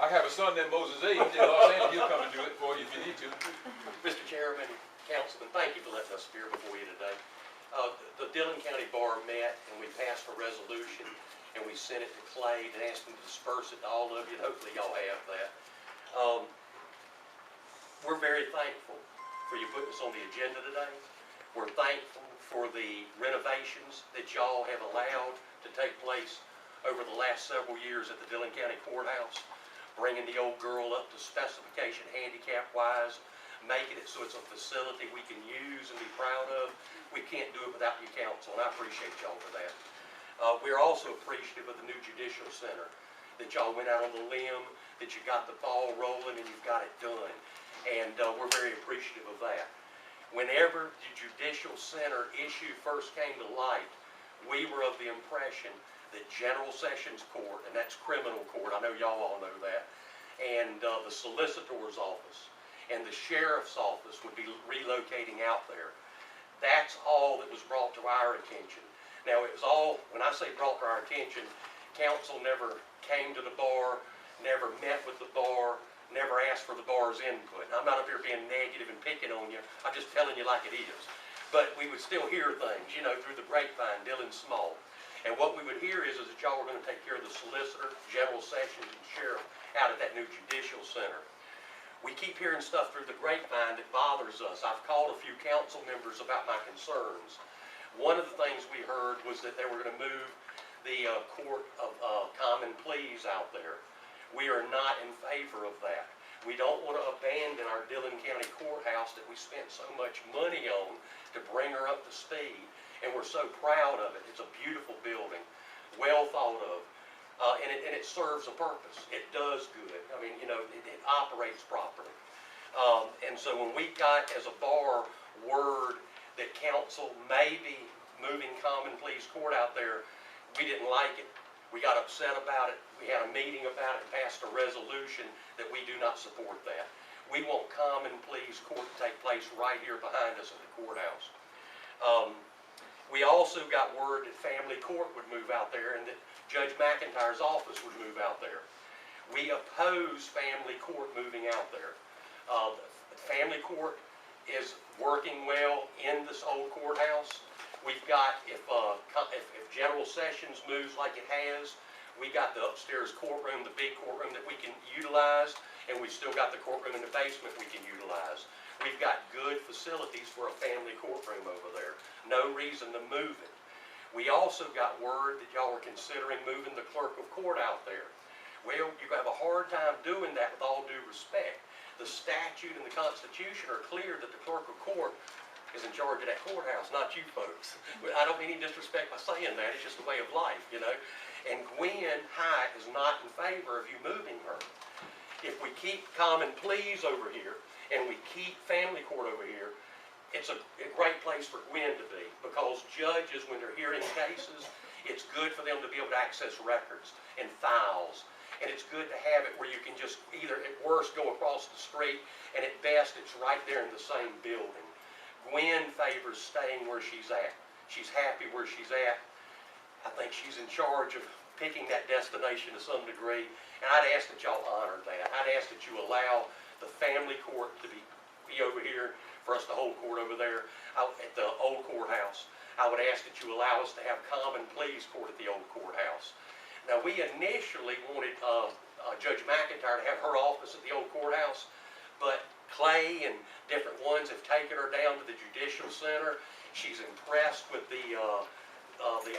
I have a son named Moses A. He's in Los Angeles. He'll come and do it for you if you need to. Mr. Chairman, Councilman, thank you for letting us appear before you today. The Dillon County Bar met and we passed a resolution and we sent it to Clay and asked him to disperse it to all of you, and hopefully y'all have that. We're very thankful for you putting us on the agenda today. We're thankful for the renovations that y'all have allowed to take place over the last several years at the Dillon County Courthouse, bringing the old girl up to specification handicap-wise, making it so it's a facility we can use and be proud of. We can't do it without you, council, and I appreciate y'all for that. We're also appreciative of the new Judicial Center, that y'all went out on the limb, that you got the ball rolling and you've got it done. And we're very appreciative of that. Whenever the Judicial Center issue first came to light, we were of the impression that General Sessions Court, and that's criminal court, I know y'all all know that, and the Solicitor's Office and the Sheriff's Office would be relocating out there. That's all that was brought to our attention. Now it was all, when I say brought to our attention, council never came to the bar, never met with the bar, never asked for the bar's input. I'm not up here being negative and picking on you, I'm just telling you like it is. But we would still hear things, you know, through the grapevine, Dillon's small. And what we would hear is that y'all were going to take care of the solicitor, General Sessions, and Sheriff out at that new Judicial Center. We keep hearing stuff through the grapevine that bothers us. I've called a few council members about my concerns. One of the things we heard was that they were going to move the court of common pleas out there. We are not in favor of that. We don't want to abandon our Dillon County Courthouse that we spent so much money on to bring her up to speed. And we're so proud of it. It's a beautiful building, well thought of, and it serves a purpose. It does good. I mean, you know, it operates properly. And so when we got, as a bar, word that council may be moving Common Pleas Court out there, we didn't like it. We got upset about it. We had a meeting about it and passed a resolution that we do not support that. We want Common Pleas Court to take place right here behind us at the courthouse. We also got word that Family Court would move out there and that Judge McIntyre's office would move out there. We oppose Family Court moving out there. Family Court is working well in this old courthouse. We've got, if General Sessions moves like it has, we got the upstairs courtroom, the big courtroom that we can utilize, and we've still got the courtroom in the basement we can utilize. We've got good facilities for a family courtroom over there. No reason to move it. We also got word that y'all were considering moving the clerk of court out there. Well, you have a hard time doing that with all due respect. The statute and the Constitution are clear that the clerk of court is in charge of that courthouse, not you folks. I don't mean any disrespect by saying that, it's just a way of life, you know. And Gwen Hyatt is not in favor of you moving her. If we keep Common Pleas over here, and we keep Family Court over here, it's a great place for Gwen to be, because judges, when they're hearing cases, it's good for them to be able to access records and files. And it's good to have it where you can just either, at worst, go across the street, and at best, it's right there in the same building. Gwen favors staying where she's at. She's happy where she's at. I think she's in charge of picking that destination to some degree, and I'd ask that y'all honor that. I'd ask that you allow the Family Court to be over here, for us to hold court over there at the old courthouse. I would ask that you allow us to have Common Pleas Court at the old courthouse. Now, we initially wanted Judge McIntyre to have her office at the old courthouse, but Clay and different ones have taken her down to the Judicial Center. She's impressed with the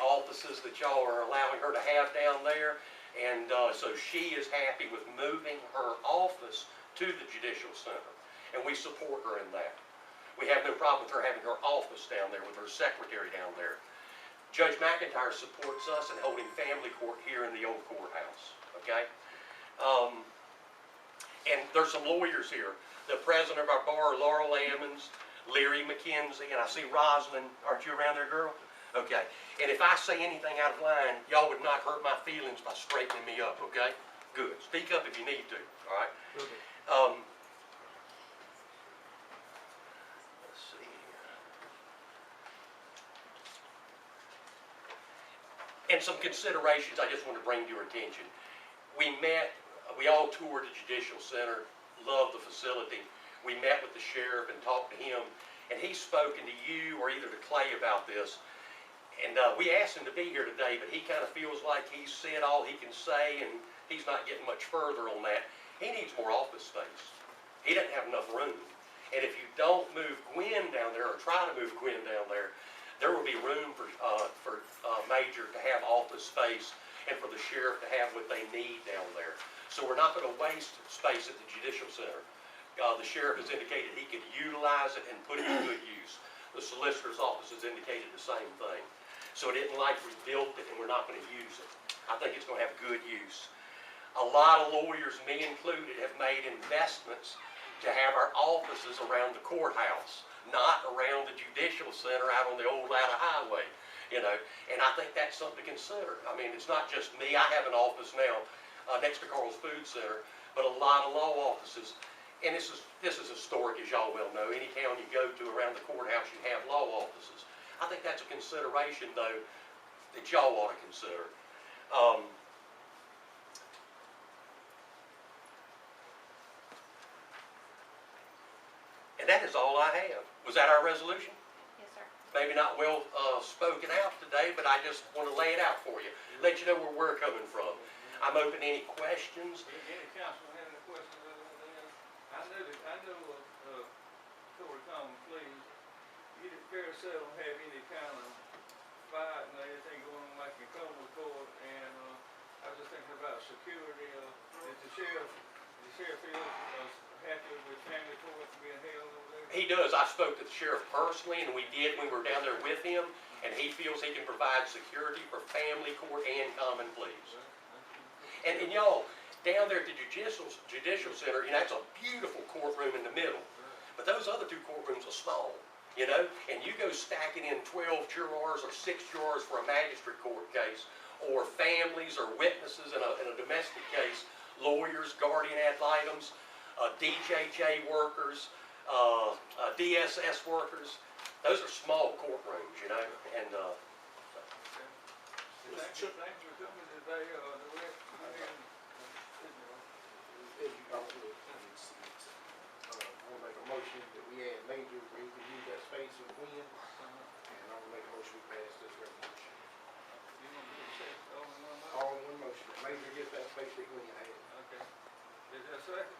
offices that y'all are allowing her to have down there, and so she is happy with moving her office to the Judicial Center, and we support her in that. We have no problem with her having her office down there, with her secretary down there. Judge McIntyre supports us in holding Family Court here in the old courthouse, okay? And there's some lawyers here. The president of our bar, Laurel Ammons, Leary McKenzie, and I see Roslyn. Aren't you around there, girl? Okay. And if I say anything out of line, y'all would not hurt my feelings by straightening me up, okay? Good. Speak up if you need to, all right? Okay. Let's see here. And some considerations I just want to bring to your attention. We met We all toured the Judicial Center, loved the facility. We met with the sheriff and talked to him, and he's spoken to you or either to Clay about this. And we asked him to be here today, but he kind of feels like he's said all he can say, and he's not getting much further on that. He needs more office space. He doesn't have enough room. And if you don't move Gwen down there, or try to move Gwen down there, there will be room for Major to have office space and for the sheriff to have what they need down there. So we're not going to waste space at the Judicial Center. The sheriff has indicated he could utilize it and put it to good use. The solicitor's office has indicated the same thing. So it isn't like we built it and we're not going to use it. I think it's going to have good use. A lot of lawyers, me included, have made investments to have our offices around the courthouse, not around the Judicial Center out on the old Ladder Highway, you know, and I think that's something to consider. I mean, it's not just me. I have an office now next to Carl's Food Center, but a lot of law offices, and this is historic, as y'all well know. Any town you go to around the courthouse, you have law offices. I think that's a consideration, though, that y'all ought to consider. And that is all I have. Was that our resolution? Yes, sir. Maybe not well spoken out today, but I just want to lay it out for you. Let you know where we're coming from. I'm open to any questions. Any council have any questions other than that? I know Court of Common Pleas, you didn't fair settle have any kind of fight and anything going on like in Common Court, and I was just thinking about security. Is the sheriff feel happy with family court being held over there? He does. I spoke to the sheriff personally, and we did when we were down there with him, and he feels he can provide security for family court and common pleas. And y'all, down there at the Judicial Center, you know, that's a beautiful courtroom in the middle. But those other two courtrooms are small, you know, and you go stacking in 12 jurors or 6 jurors for a magistrate court case, or families or witnesses in a domestic case, lawyers, guardian ad litems, DJJ workers, DSS workers. Those are small courtrooms, you know, and Thanks for coming today, the rest. I want to make a motion that we add Major where he can use that space with Gwen, and I'm gonna make a motion we pass this resolution. You want to say all in one motion? All in one motion, that Major gets that space that Gwen had. Okay. Is there a second?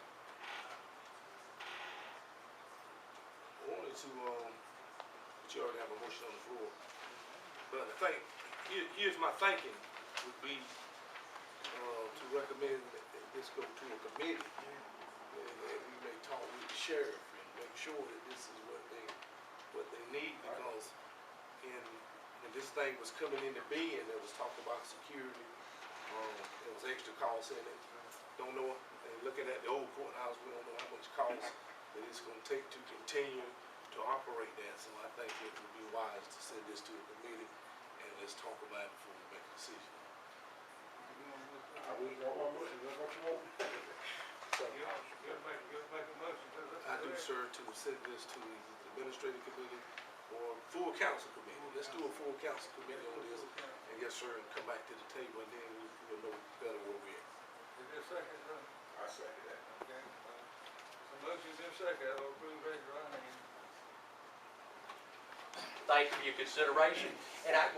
I wanted to, but you already have a motion on the floor. But I think, here's my thinking, would be to recommend that this go to a committee, and that we may talk with the sheriff and make sure that this is what they need, because when this thing was coming into being, there was talk about security, there was extra costs in it. Don't know, and looking at the old courthouse, we don't know how much cost that it's gonna take to continue to operate that. So I think it would be wise to send this to a committee and let's talk about it before we make a decision. I really don't want motion, that's what you want. You gotta make a motion. I do, sir, to send this to the administrative committee or full council committee. Let's do a full council committee on this, and yes, sir, and come back to the table, and then we'll know better where we're at. Is there a second, sir? I second that. Okay. So motion's been seconded, I'll approve, raise your right hand. thank you for your consideration. And I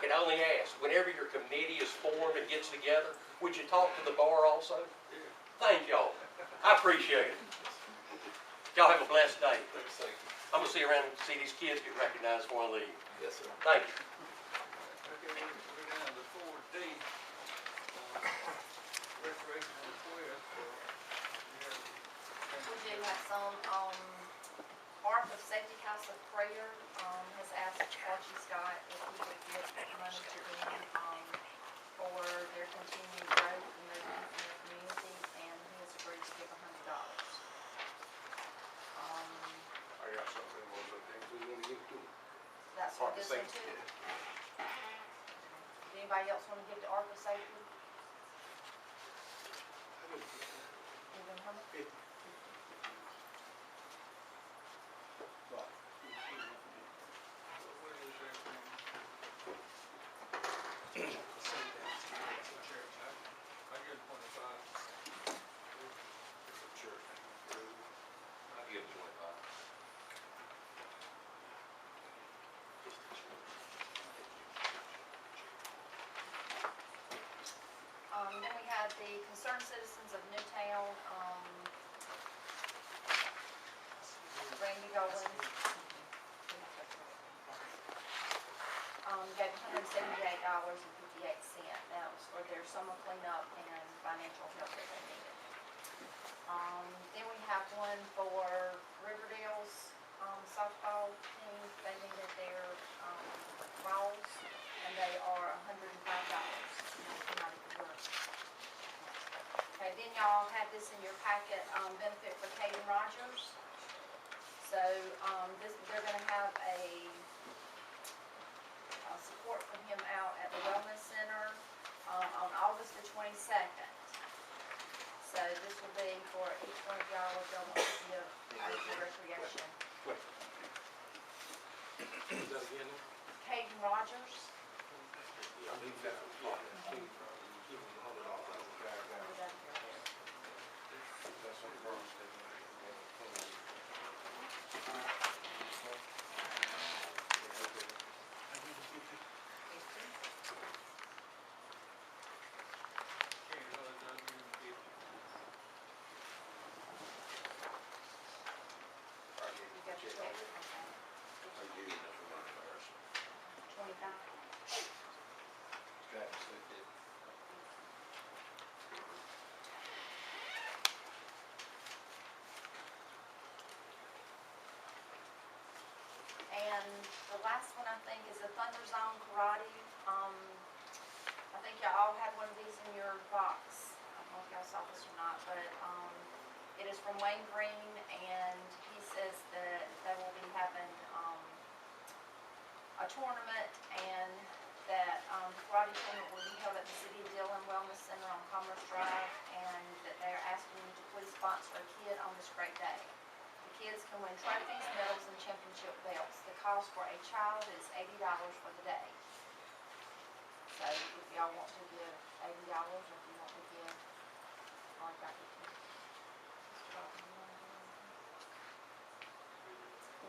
can only ask, whenever your committee is formed and gets together, would you talk to the bar also? Yeah. Thank y'all. I appreciate it. Y'all have a blessed day. I'm gonna see around and see these kids get recognized before I leave. Yes, sir. Thank you. Okay, we're down to 4D. Recreational request for, We do have some, Art of Safety House of Prayer, has asked Archie Scott if he could get money to them, for their continued growth in their youth and their community, and he has agreed to give $100. I got something more than things we want to get to. That's what this one too. Does anybody else want to give to Art of Safety? Even her? what is that thing? I give 25. have the concerned citizens of Newtown, Randy Dolan, gave $178.58. That was for their summer cleanup and financial help that they needed. Then we have one for Riverdale's, softball team. They needed their, balls, and they are $105. Okay, then y'all have this in your packet, benefit for Caden Rogers. So, they're gonna have a support from him out at the Wellness Center, on August the 22nd. So this will be for each one of y'all if y'all want to give out for recreation. Is that again? Caden Rogers, Yeah, I mean, give him $100. That's what the board's taking. you got your check? Okay. 25. And the last one, I think, is the Thunder Zone Karate. I think y'all all had one of these in your box. I don't know if y'all saw this or not, but, it is from Wayne Green, and he says that they will be having, a tournament, and that, the karate tournament will be held at the City of Dillon Wellness Center on Commerce Drive, and that they're asking you to please sponsor a kid on this great day. The kids can win trophies, medals, and championship belts. The cost for a child is $80 for the day. So if y'all want to give $80, or if you want to give, like that, you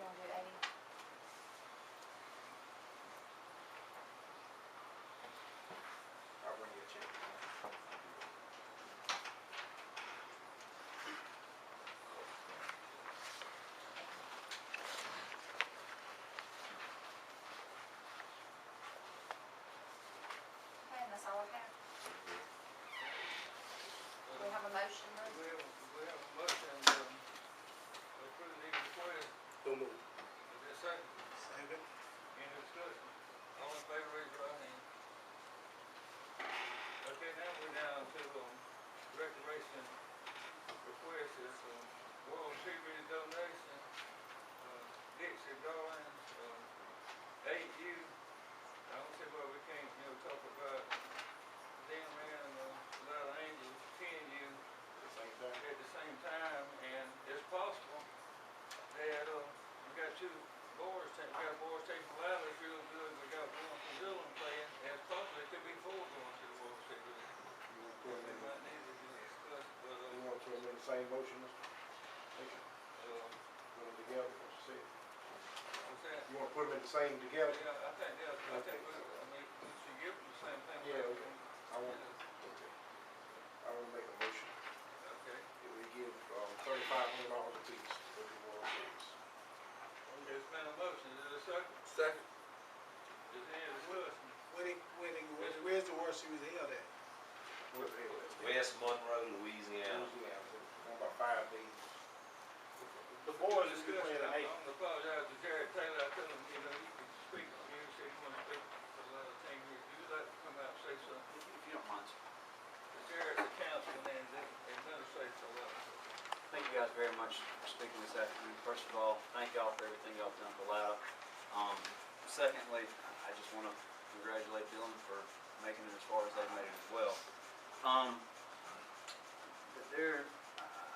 want to do 80? I'll bring you a check. Okay, and that's all I have. We have a motion, Ruth? We have a motion, to approve the request. Don't move. Is there a second? Second. Any discussion? All in favor, raise your right hand. Okay, now we're down to, recreation request is, World Series donation, Dixie Garlands, 8U. I don't see why we can't, talk about them and, Little Angels, 10U at the same time, and it's possible that, we got two boards, we got a board taking Riley's real good, we got one from Dillon playing, and it's possible it could be four going to the World Series. You want to We put them in, might need to discuss, but, you want to put them in the same motion, Mr.? Put them together, what you said. what's that? You want to put them in the same together? Yeah, I think we should give them the same thing. Yeah, okay. I want to make a motion Okay. that we give, $3,500 apiece for the World Series. There's been a motion, is there a second? Second. Is there any discussion? Where's the World Series held at? What's it? West Monroe, Louisiana. About 5 days. The boys is Discussion. playing I tonight. want to apologize to Jared Taylor, I told him, you can speak, you said you want to speak for the other team, would you like to come out and say something? If you don't mind, sir. Jared's the councilman and the administrator, Thank you guys very much for speaking this afternoon. First of all, thank y'all for everything y'all done for Lada. Secondly, I just want to congratulate Dillon for making it as far as they made it as well.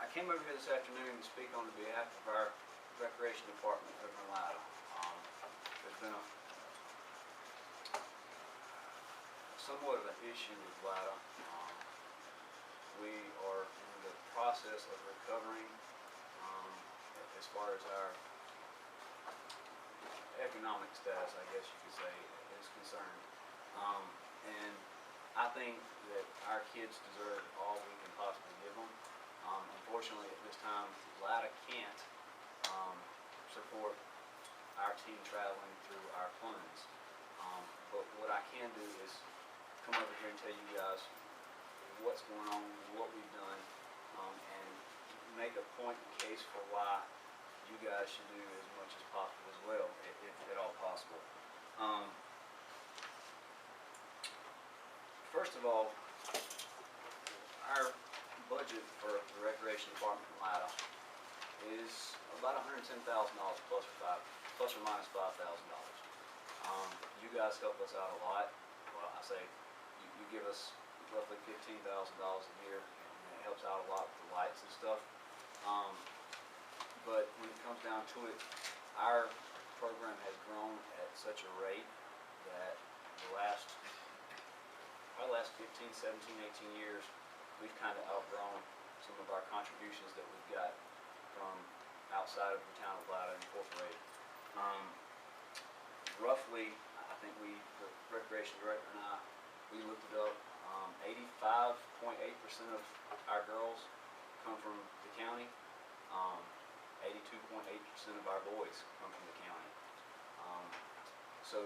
I came over here this afternoon to speak on behalf of our recreation department over in Lada. There's been somewhat of an issue with Lada. We are in the process of recovering as far as our economic status, I guess you could say, is concerned. And I think that our kids deserve all we can possibly give them. Unfortunately, at this time, Lida can't support our team traveling through our funds. But what I can do is come over here and tell you guys what's going on, what we've done, and make a point and case for why you guys should do as much as possible as well, if at all possible. First of all, our budget for the recreation department in Lida is about $110,000 plus or minus $5,000. You guys help us out a lot. Well, I say you give us roughly $15,000 a year, and it helps out a lot with the lights and stuff. But when it comes down to it, our program has grown at such a rate that the last 15, 17, 18 years, we've kind of outgrown some of our contributions that we've got from outside of the town of Lida Incorporated. Roughly, I think the recreation director and I, we looked it up, 85.8% of our girls come from the county, 82.8% of our boys come from the county. So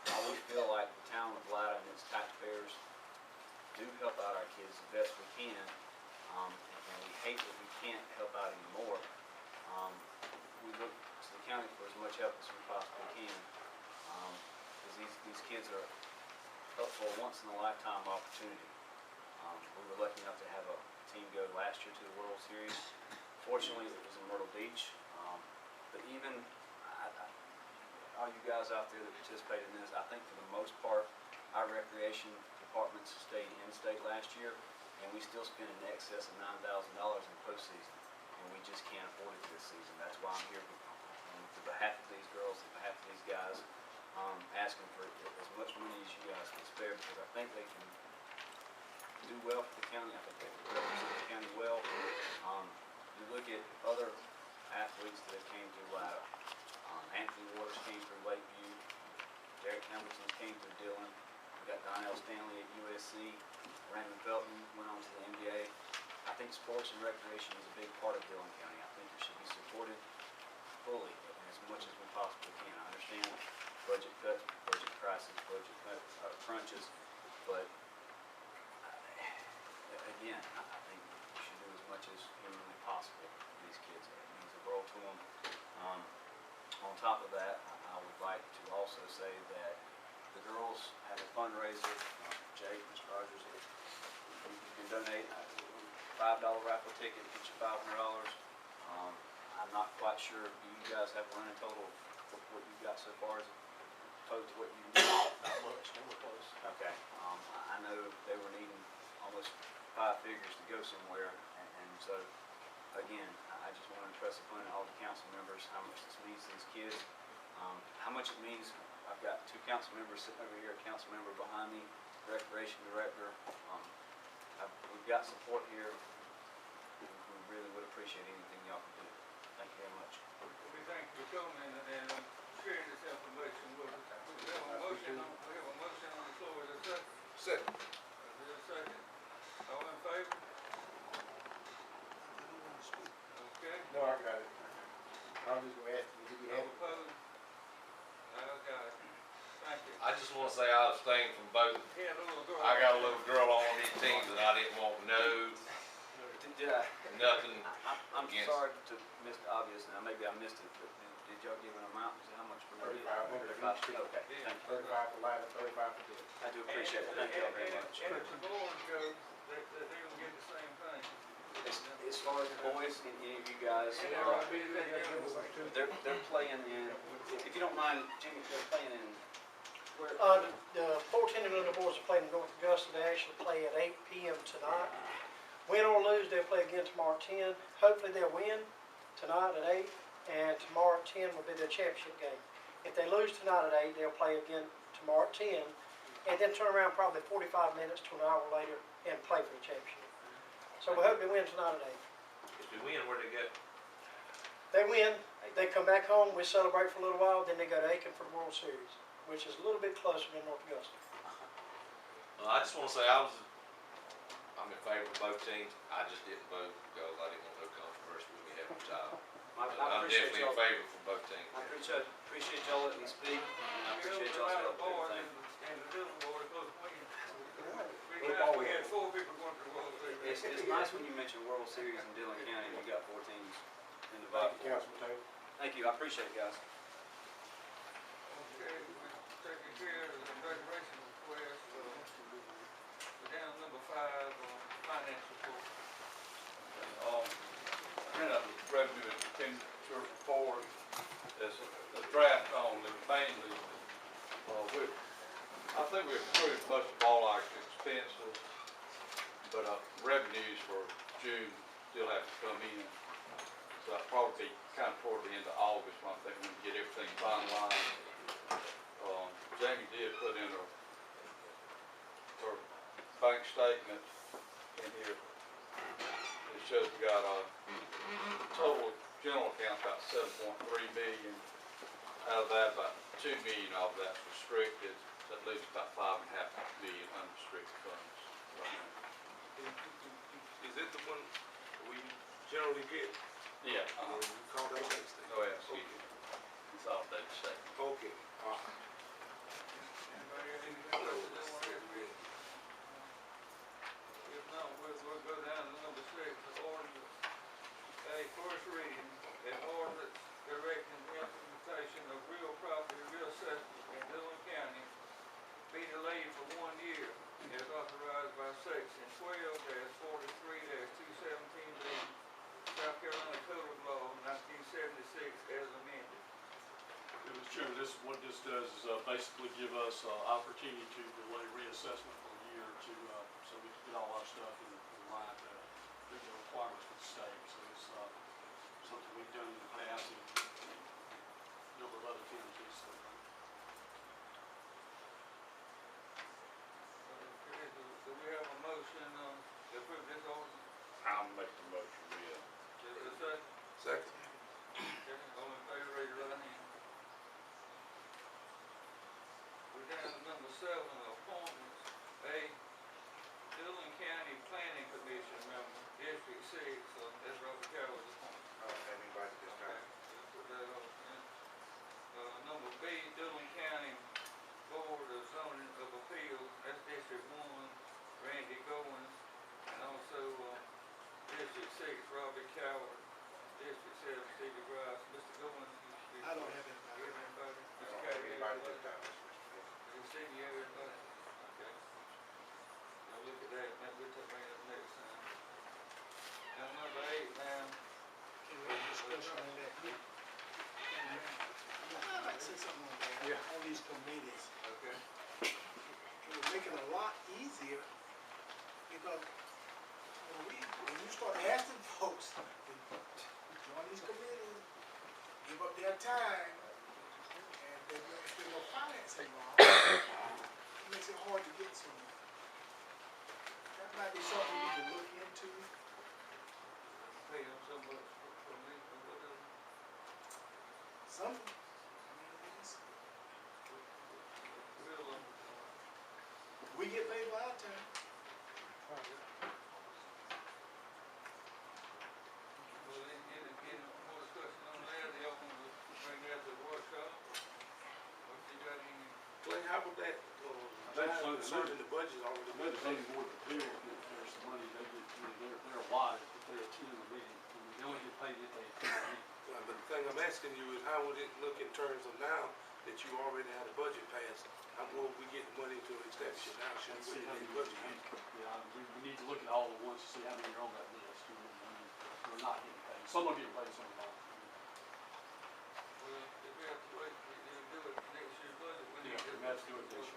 I would feel like the town of Lida and its taxpayers do help out our kids the best we can, and we hate that we can't help out anymore. We look to the county for as much help as we possibly can, because these kids are up for a once-in-a-lifetime opportunity. We were lucky enough to have a team go last year to the World Series. Fortunately, it was in Myrtle Beach, but even all you guys out there that participated in this, I think for the most part, our recreation departments stayed in-state last year, and we still spent in excess of $9,000 in postseason, and we just can't afford it this season. That's why I'm here on behalf of these girls, on behalf of these guys, asking for as much money as you guys can spare, because I think they can do well for the county. I think they can represent the county well. You look at other athletes that came through Lida. Anthony Waters came through Lakeview. Derek Hamilton came through Dillon. We got Donnell Stanley at USC. Raymond Felton went on to the NBA. I think sports and recreation is a big part of Dillon County. I think it should be supported fully and as much as we possibly can. I understand budget cuts, budget crisis, budget crunches, but again, I think we should do as much as humanly possible for these kids. It means the world to them. On top of that, I would like to also say that the girls have a fundraiser. Jake, Mr. Rogers, you can donate a $5 raffle ticket, get you $500. I'm not quite sure. Do you guys have a running total of what you've got so far as opposed to what you need? Not much, we're close. Okay. I know they were needing almost 5 figures to go somewhere, and so again, I just want to impress upon all the council members how much this means to these kids, how much it means. I've got 2 council members sitting over here, a council member behind me, recreation director. We've got support here. We really would appreciate anything y'all can do. Thank you very much. We thank you for coming and sharing this information with us. We have a motion on the floor. Is there a second? Second. Is there a second? All in favor? Okay. No, I got it. I'm just gonna ask you, did you have All it? opposed? I got it. Thank you. I just wanna say I abstained from voting. He had a little girl. I got a little girl on these teams and I didn't want Did I? nothing. I'm Yes. sorry to miss the obvious, now maybe I missed it, but did y'all give an amount, is it how much for the? 35. Okay, thank you. 35 for Lida, 35 for Dillon. I do appreciate it, thank y'all very much. And if the boys go, they're gonna get the same thing. As far as the boys, any of you guys, they're playing in, if you don't mind, Jimmy, they're playing in, where? The 14 of the boys are playing in North Augusta. They actually play at 8 p.m. tonight. Win or lose, they'll play again tomorrow at 10. Hopefully they'll win tonight at 8, and tomorrow at 10 will be their championship game. If they lose tonight at 8, they'll play again tomorrow at 10, and then turn around probably 45 minutes to an hour later and play for the championship. So we hope they win tonight at 8. If we win, where'd they go? They win, they come back home, we celebrate for a little while, then they go to Aiken for the World Series, which is a little bit closer than North Augusta. I just wanna say I'm in favor of both teams. I just didn't vote because I didn't want no controversy when we had a child. I But I'm appreciate definitely in y'all, favor for both teams. I appreciate y'all letting me speak, and I appreciate Dillon y'all's out help of with board everything. and the Dillon board close to winning. Be nice, we had 4 people going to the World Series. It's nice when you mention World Series in Dillon County, and you got 4 teams in the Thank vote. you, Councilman Taylor. Thank you, I appreciate it, guys. Okay, we're taking care of the graduation request, we're down to number 5 on finance report. Print up the revenue and expenditure report, there's a draft on the mainly, I think we approved most of all our expenses, but revenues for June still have to come in. So that'll probably be kind of toward the end of August when I think we can get everything finalized. Jamie did put in her bank statement in here. It shows we got a total general account about 7.3 million. Out of that, about 2 million of that's restricted. That leaves about 5.5 million unrestricted funds right now. Is it the one we generally get? Yeah. Or you call that next thing? Go ahead, excuse me. Consolidated statement. Okay, all right. Anybody got any questions they want to ask? If not, we'll go down to number 6, the ordinance. A first reading, an ordinance directing the implementation of real property reassessment in Dillon County be delayed for 1 year as authorized by section 12-43-217B South Carolina Code of Law 1976 as amended. Mr. Chairman, what this does is basically give us opportunity to delay reassessment for a year or two, so we can get all our stuff in line to meet the requirements for the state. So it's something we've done in the past and a number of other counties. So. Okay, do we have a motion to approve this ordinance? I'll make the motion, yeah. Is there a second? Second. Second, all in favor, raise your right hand. We're down to number 7, appointments. A, Dillon County Planning Commission member, District 6, that's Robert Coward's appointment. I don't have anybody this Okay, time. let's put that on. Number B, Dillon County Board of Zoning of Appeals, that's District 1, Randy Goins, and also District 6, Robert Coward, District 7, Stevie Rice. Mr. Goins, you I don't have anybody. you have anybody? I Mr. don't have Coward, you have anybody this anybody? time, Mr. Chairman. You see, you have everybody? Okay. Now look at that, maybe we'll take bring it up next time. Now number 8 now. Can we have a discussion on that? I'd like to say something on that, on these committees. Okay. It would make it a lot easier because when you start asking folks to join these committees, give up their time, and there's no finance involved, it makes it hard to get somewhere. That might be something we need to look into. Pay them so much for me, for whatever. Something. We'll, We get paid by our time. any more discussion on that? They all want to bring that to the workshop? Or you got any? Clay, how would that, certain the budget already? The legislative board of appeals, if there's some money, they're allotted if they attend the meeting. They only get paid if they attend the meeting. But the thing I'm asking you is how would it look in terms of now that you already had a budget passed? How will we get money to establish it now? Should See we how wait many, till the budget? yeah, we need to look at all the ones to see how many are on that list. They're not getting paid. Some are getting paid, some are not. Well, if we have to wait, we'll do it next year's budget. We need Yeah, to we have to do it this